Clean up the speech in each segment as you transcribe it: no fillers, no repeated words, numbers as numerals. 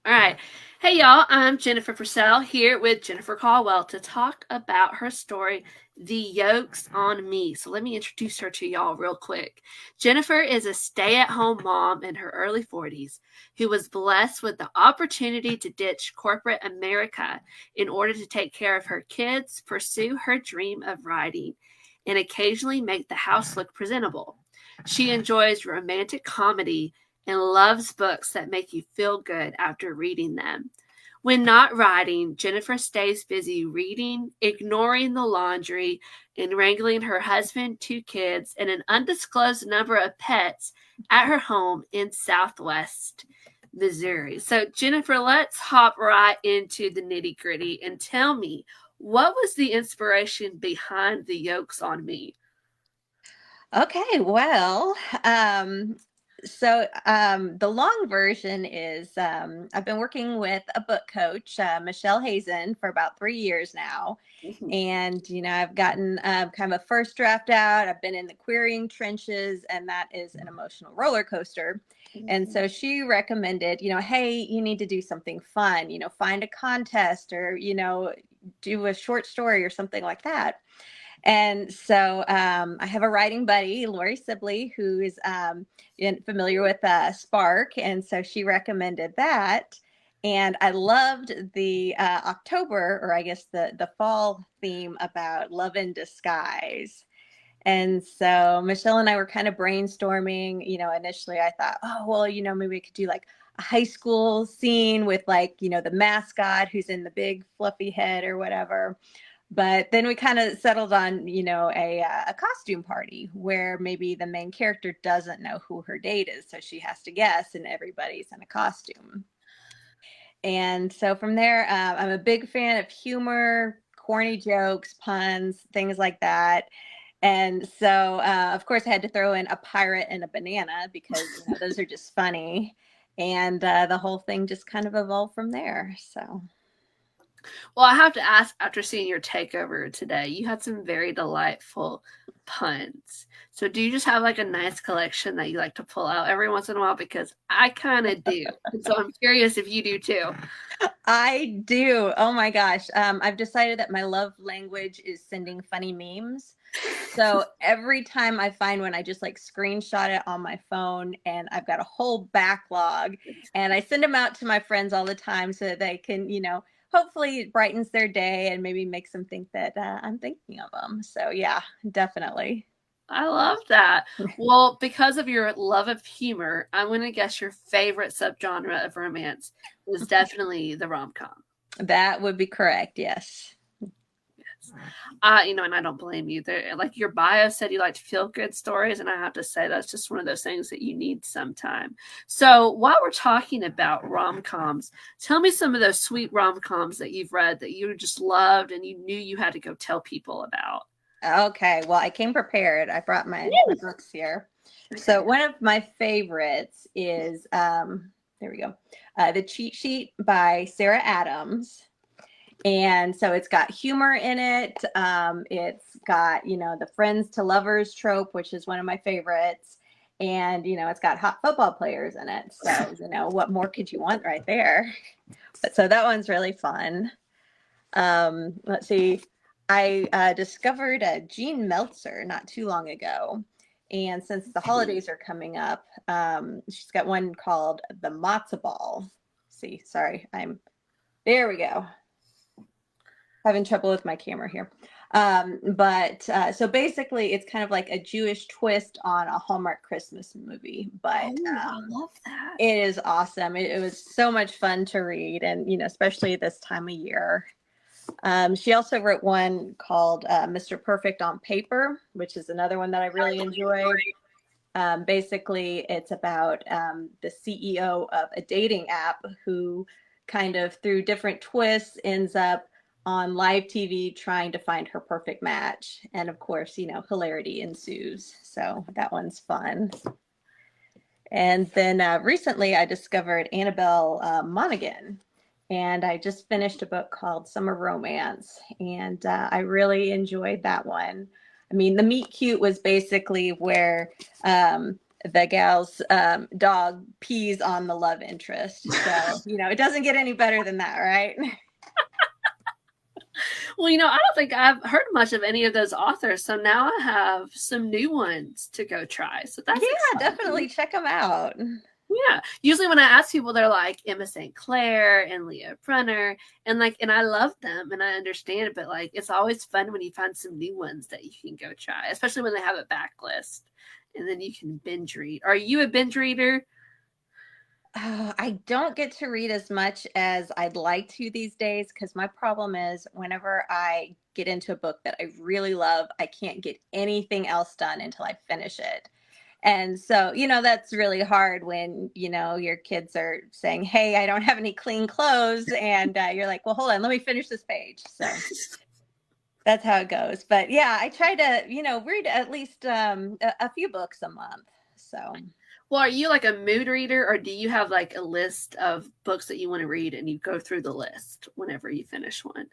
All right. Hey, y'all. I'm Jennifer Purcell here with Jennifer Colwell to talk about her story, The Yolks on Me. So, let me introduce her to y'all real quick. Jennifer is a stay at home mom in her early 40s who was blessed with the opportunity to ditch corporate America in order to take care of her kids, pursue her dream of writing, and occasionally make the house look presentable. She enjoys romantic comedy and loves books that make you feel good after reading them. When not writing, Jennifer stays busy reading, ignoring the laundry, and wrangling her husband, two kids, and an undisclosed number of pets at her home in Southwest Missouri. So, Jennifer, let's hop right into the nitty gritty and tell me what was the inspiration behind the yolks on me? Okay, well, um, the long version is I've been working with a book coach, Michelle Hazen, for about 3 years now. Mhm. And, I've gotten kind of a first draft out. I've been in the querying trenches, and that is an emotional roller coaster. And Mhm. so she recommended, hey, you need to do something fun, find a contest or, do a short story or something like that. And so I have a writing buddy, Lori Sibley, who is familiar with Spark. And so she recommended that. And I loved the October, or I guess the fall theme about love in disguise. And so Michelle and I were kind of brainstorming. Initially I thought, oh, well, maybe we could do like a high school scene with like, the mascot who's in the big fluffy head or whatever. But then we kind of settled on, a costume party where maybe the main character doesn't know who her date is. So she has to guess, and everybody's in a costume. And so from there, I'm a big fan of humor, corny jokes, puns, things like that. And so, of course, I had to throw in a pirate and a banana because, those are just funny. And the whole thing just kind of evolved from there. So. Well, I have to ask after seeing your takeover today, you had some very delightful puns. So, do you just have like a nice collection that you like to pull out every once in a while? Because I kind of do. And so, I'm curious if you do too. I do. Oh my gosh. I've decided that my love language is sending funny memes. So every time I find one, I just like screenshot it on my phone, and I've got a whole backlog, and I send them out to my friends all the time so that they can, hopefully it brightens their day and maybe makes them think that I'm thinking of them. So yeah, definitely. I love that. Well, because of your love of humor, I'm going to guess your favorite subgenre of romance was definitely the rom com. That would be correct. Yes. Yes. And I don't blame you. There, like your bio said, you like to feel good stories, and I have to say that's just one of those things that you need sometime. So while we're talking about rom coms, tell me some of those sweet rom coms that you've read that you just loved and you knew you had to go tell people about. Okay, well, I came prepared. I brought my Woo! books here. So Okay. one of my favorites is there we go, the Cheat Sheet by Sarah Adams. And so it's got humor in it. It's got, the friends to lovers trope, which is one of my favorites. And, it's got hot football players in it. So, what more could you want right there? But so that one's really fun. Let's see. I discovered Jean Meltzer not too long ago. And since the holidays are coming up, she's got one called The Matzo Ball. See, sorry, there we go. Having trouble with my camera here. But so basically, it's kind of like a Jewish twist on a Hallmark Christmas movie. But Oh, I love that. it is awesome. It was so much fun to read, and especially this time of year. She also wrote one called Mr. Perfect on Paper, which is another one that I really enjoy. Basically, it's about the CEO of a dating app who kind of through different twists ends up on live TV trying to find her perfect match. And of course, hilarity ensues. So that one's fun. And then recently I discovered Annabelle Monaghan. And I just finished a book called Summer Romance. And I really enjoyed that one. I mean, the meet cute was basically where the gal's dog pees on the love interest. So, it doesn't get any better than that, right? Well, I don't think I've heard much of any of those authors, so now I have some new ones to go try. So that's Yeah, exciting. definitely check them out. Yeah. Usually when I ask people, they're like Emma St. Clair and Leah Brunner, and I love them and I understand it, but like it's always fun when you find some new ones that you can go try, especially when they have a backlist, and then you can binge read. Are you a binge reader? I don't get to read as much as I'd like to these days because my problem is whenever I get into a book that I really love, I can't get anything else done until I finish it. And so, that's really hard when, your kids are saying, "Hey, I don't have any clean clothes." And you're like, "Well, hold on, let me finish this page." So that's how it goes. But yeah, I try to, read at least a few books a month. So. Well, are you like a mood reader, or do you have like a list of books that you want to read and you go through the list whenever you finish one?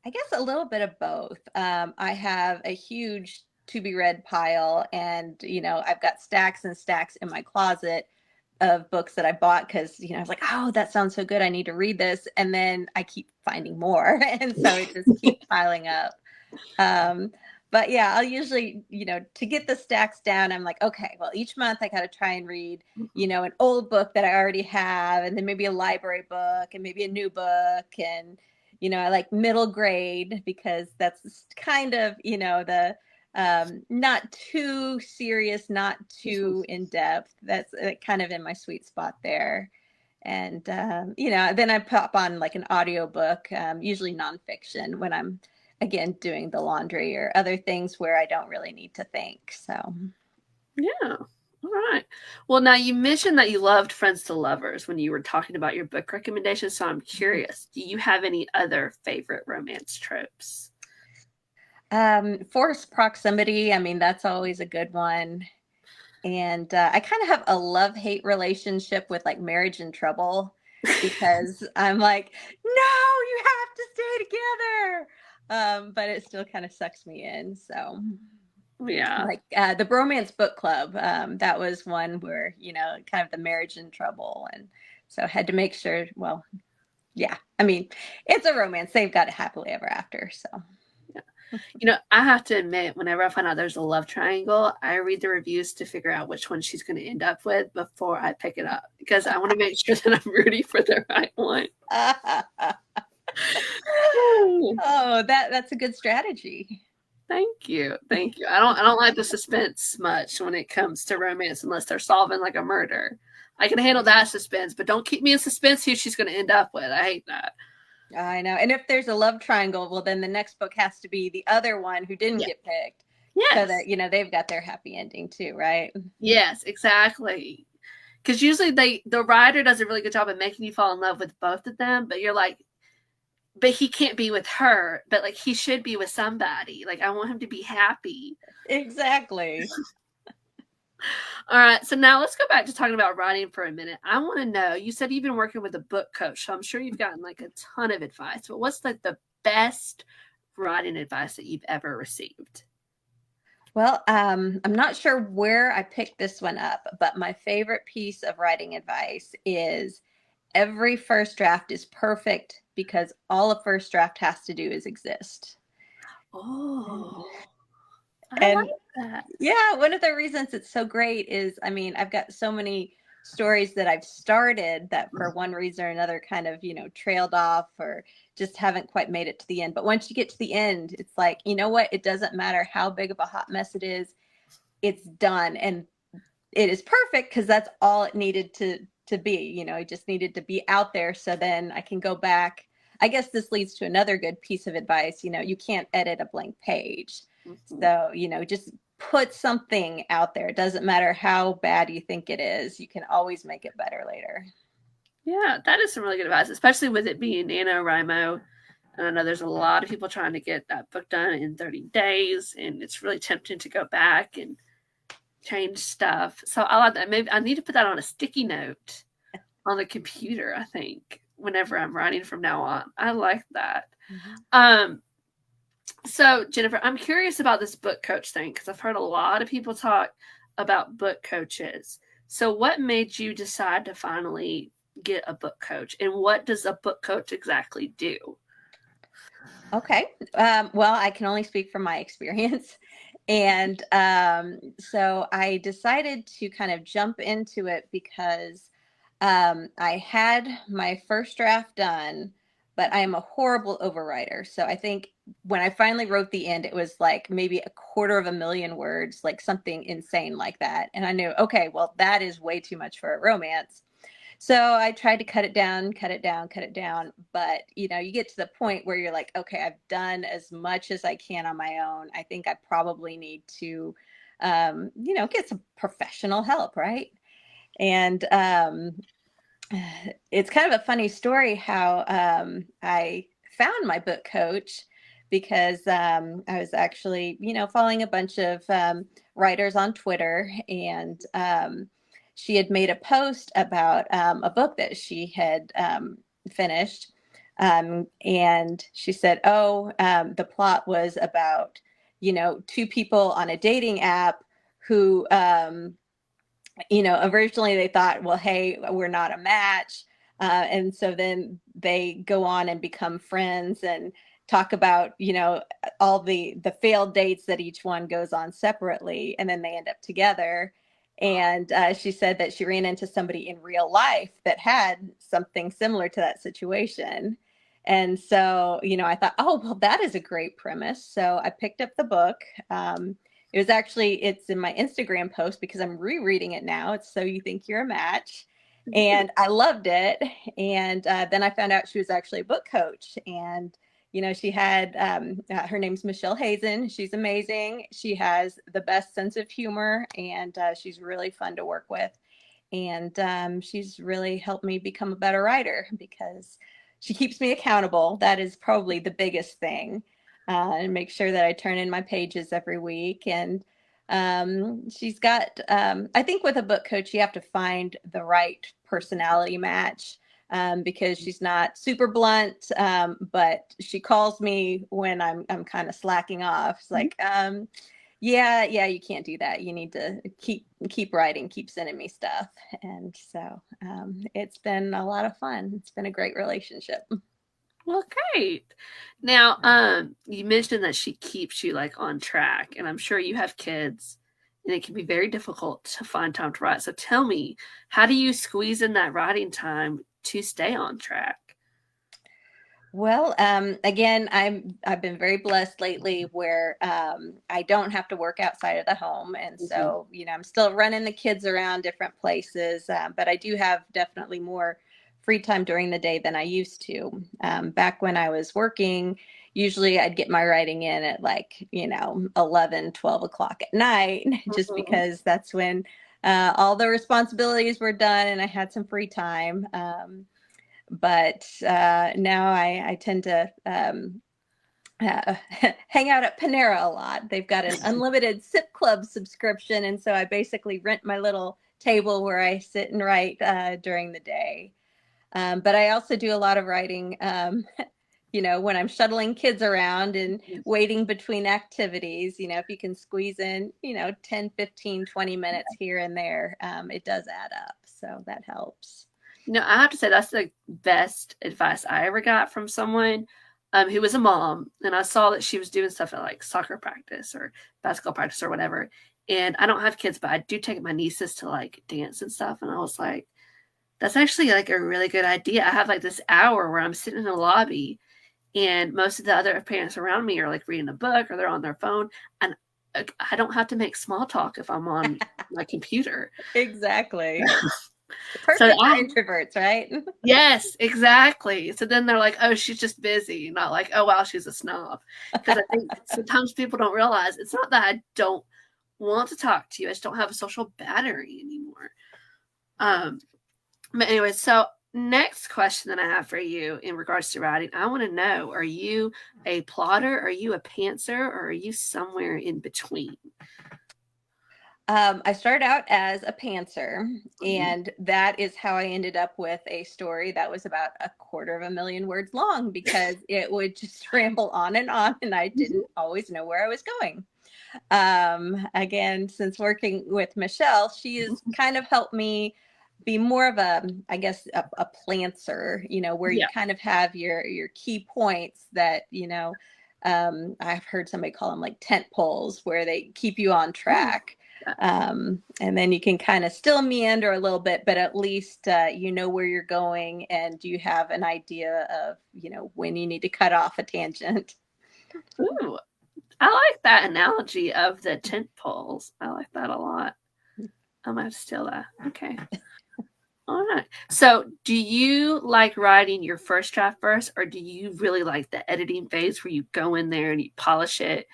I guess a little bit of both. I have a huge to be read pile, and I've got stacks and stacks in my closet of books that I bought because I was like, "Oh, that sounds so good. I need to read this," and then I keep finding more, and so it just keeps piling up. Um, but yeah, I'll usually, to get the stacks down, I'm like, okay, well, each month I got to try and read, an old book that I already have, and then maybe a library book, and maybe a new book. And, I like middle grade because that's kind of, the not too serious, not too in depth. That's kind of in my sweet spot there. And, then I pop on like an audiobook, usually nonfiction when I'm again doing the laundry or other things where I don't really need to think. So Yeah. All right. Well, now you mentioned that you loved Friends to Lovers when you were talking about your book recommendations. So I'm curious, do you have any other favorite romance tropes? forced proximity, I mean, that's always a good one. And I kind of have a love-hate relationship with like Marriage in Trouble because I'm like, no, you have to stay together. But it still kind of sucks me in. So Yeah. like the Bromance Book Club, that was one where, kind of the Marriage in Trouble. And so I had to make sure, well, yeah, I mean, it's a romance. They've got it happily ever after. So I have to admit, whenever I find out there's a love triangle, I read the reviews to figure out which one she's going to end up with before I pick it up because I want to make sure that I'm rooting for the right one. oh, that's a good strategy. Thank you. Thank you. I don't like the suspense much when it comes to romance unless they're solving like a murder. I can handle that suspense, but don't keep me in suspense who she's going to end up with. I hate that. I know. And if there's a love triangle, well, then the next book has to be the other one who didn't Yeah. get picked so Yes. that, they've got their happy ending too, right? Yes, exactly. Because usually the writer does a really good job of making you fall in love with both of them, but you're like, but he can't be with her, but like he should be with somebody. Like I want him to be happy. Exactly. All right, so now let's go back to talking about writing for a minute. I want to know, you said you've been working with a book coach, so I'm sure you've gotten like a ton of advice, but what's like the best writing advice that you've ever received? Well, I'm not sure where I picked this one up, but my favorite piece of writing advice is every first draft is perfect because all a first draft has to do is exist. Oh, I like And that. yeah, one of the reasons it's so great is, I mean, I've got so many stories that I've started that for one reason or another kind of, trailed off or just haven't quite made it to the end. But once you get to the end, it's like, you know what? It doesn't matter how big of a hot mess it is. It's done. And it is perfect because that's all it needed to be. It just needed to be out there. So then I can go back. I guess this leads to another good piece of advice. You can't edit a blank page. Mm-hmm. So, just put something out there. It doesn't matter how bad you think it is. You can always make it better later. Yeah, that is some really good advice, especially with it being NaNoWriMo. And I know there's a lot of people trying to get that book done in 30 days, and it's really tempting to go back and change stuff. So I like that. Maybe I need to put that on a sticky note on the computer, I think, whenever I'm writing from now on. I like that. Mm-hmm. So Jennifer, I'm curious about this book coach thing because I've heard a lot of people talk about book coaches. So, what made you decide to finally get a book coach, and what does a book coach exactly do? Okay. Well, I can only speak from my experience. And so I decided to kind of jump into it because I had my first draft done, but I am a horrible overwriter. So I think when I finally wrote the end, it was like maybe 250,000 words, like something insane like that. And I knew, okay, well, that is way too much for a romance. So I tried to cut it down, cut it down, cut it down. But, you get to the point where you're like, okay, I've done as much as I can on my own. I think I probably need to, get some professional help, right? And it's kind of a funny story how I found my book coach because I was actually, following a bunch of writers on Twitter, and she had made a post about a book that she had finished. And she said, oh, the plot was about, two people on a dating app who, originally they thought, well, hey, we're not a match. And so then they go on and become friends and talk about, all the failed dates that each one goes on separately. And then they end up together. And she said that she ran into somebody in real life that had something similar to that situation. And so, I thought, oh, well, that is a great premise. So I picked up the book. It's in my Instagram post because I'm rereading it now. It's So You Think You're a Match. And I loved it. And then I found out she was actually a book coach. And, she had, her name's Michelle Hazen. She's amazing. She has the best sense of humor, and she's really fun to work with. And she's really helped me become a better writer because she keeps me accountable. That is probably the biggest thing. And make sure that I turn in my pages every week. And she's got, I think with a book coach, you have to find the right personality match, because she's not super blunt, but she calls me when I'm kind of slacking off. It's like, yeah, you can't do that. You need to keep writing, keep sending me stuff. And so it's been a lot of fun. It's been a great relationship. Well, great. Now, you mentioned that she keeps you like on track, and I'm sure you have kids, and it can be very difficult to find time to write. So tell me, how do you squeeze in that writing time to stay on track? Well, again, I've been very blessed lately where I don't have to work outside of the home, and Mhm. so I'm still running the kids around different places, but I do have definitely more free time during the day than I used to. Back when I was working, usually I'd get my writing in at like 11, 12 o'clock at night, just Mhm. because that's when all the responsibilities were done and I had some free time. But now I tend to uh, hang out at Panera a lot. They've got an unlimited Sip Club subscription, and so I basically rent my little table where I sit and write during the day. But I also do a lot of writing, when I'm shuttling kids around and waiting between activities. If you can squeeze in, 10, 15, 20 minutes here and there, it does add up. So that helps. I have to say that's the best advice I ever got from someone who was a mom, and I saw that she was doing stuff at like soccer practice or basketball practice or whatever. And I don't have kids, but I do take my nieces to like dance and stuff. And I was like, that's actually like a really good idea. I have like this hour where I'm sitting in the lobby, and most of the other parents around me are like reading a book or they're on their phone, and I don't have to make small talk if I'm on my computer. Exactly. So Perfect for I introverts, right? Yes, exactly. So then they're like, "Oh, she's just busy," not like, "Oh, wow, she's a snob." Because I think sometimes people don't realize it's not that I don't want to talk to you, I just don't have a social battery anymore. Um, but anyway, so next question that I have for you in regards to writing, I want to know: Are you a plotter? Are you a pantser? Or are you somewhere in between? I started out as a pantser, Mhm. and that is how I ended up with a story that was about 250,000 words long because it would just ramble on, and I didn't always know where I was going. Again, since working with Michelle, she has kind of helped me be more of a, I guess, a plantser, where you Yeah. kind of have your key points that, I've heard somebody call them like tent poles, where they keep you on track. And then you can kind of still meander a little bit, but at least you know where you're going, and you have an idea of, when you need to cut off a tangent. Ooh, I like that analogy of the tent poles. I like that a lot. I might have to steal that. Okay. All right. So, do you like writing your first draft first, or do you really like the editing phase where you go in there and you polish it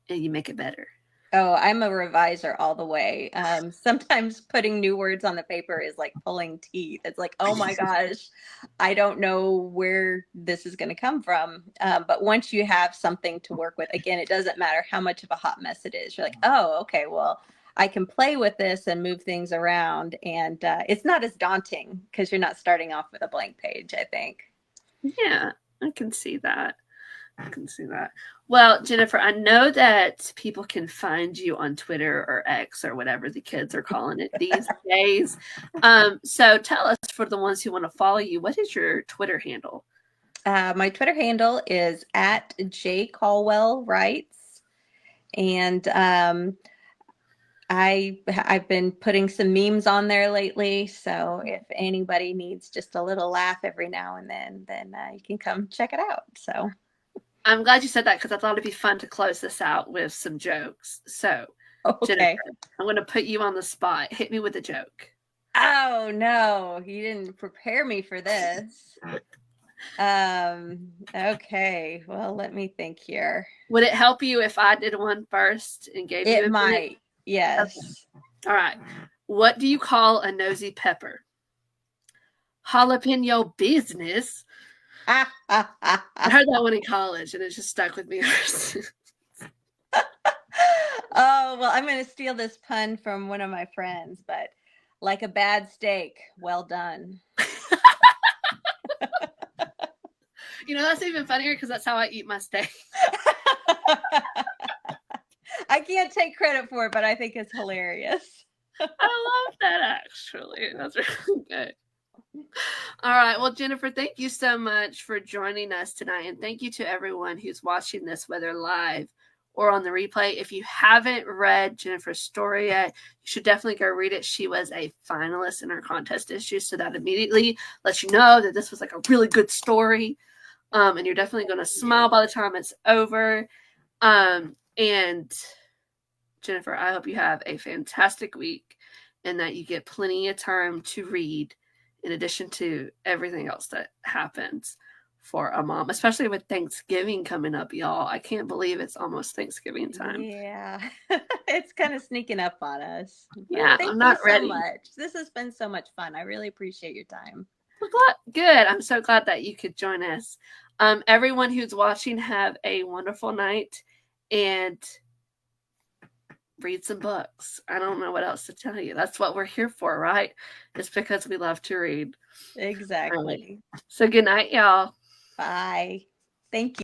and you make it better? Oh, I'm a reviser all the way. Sometimes putting new words on the paper is like pulling teeth. It's like, oh my gosh, I don't know where this is going to come from. But once you have something to work with, again, it doesn't matter how much of a hot mess it is. You're like, oh, okay, well, I can play with this and move things around. And it's not as daunting because you're not starting off with a blank page, I think. Yeah, I can see that. I can see that. Well, Jennifer, I know that people can find you on Twitter or X or whatever the kids are calling it these days. So tell us, for the ones who want to follow you, what is your Twitter handle? My Twitter handle is at jcolwellwrites. And I've been putting some memes on there lately, so if anybody needs just a little laugh every now and then you can come check it out. So I'm glad you said that because I thought it'd be fun to close this out with some jokes. So, Jennifer, okay. I'm going to put you on the spot. Hit me with a joke. Oh no, you didn't prepare me for this. Okay, well, let me think here. Would it help you if I did one first and gave you It a minute? might, yes. Okay. All right. What do you call a nosy pepper? Jalapeno business. I heard that one in college, and it just stuck with me. Oh, well, I'm going to steal this pun from one of my friends, but like a bad steak, well done. That's even funnier because that's how I eat my steak. I can't take credit for it, but I think it's hilarious. I love that, actually. That's really good. All right. Well, Jennifer, thank you so much for joining us tonight. And thank you to everyone who's watching this, whether live or on the replay. If you haven't read Jennifer's story yet, you should definitely go read it. She was a finalist in our contest issue, so that immediately lets you know that this was like a really good story. And you're definitely going to smile by the time it's over. And Jennifer, I hope you have a fantastic week and that you get plenty of time to read in addition to everything else that happens for a mom, especially with Thanksgiving coming up, y'all. I can't believe it's almost Thanksgiving time. Yeah, it's kind of sneaking up on us. Yeah, thank I'm not you ready. so much. This has been so much fun. I really appreciate your time. Good. I'm so glad that you could join us. Everyone who's watching, have a wonderful night and read some books. I don't know what else to tell you. That's what we're here for, right? It's because we love to read. Exactly. So good night, y'all. Bye. Thank you.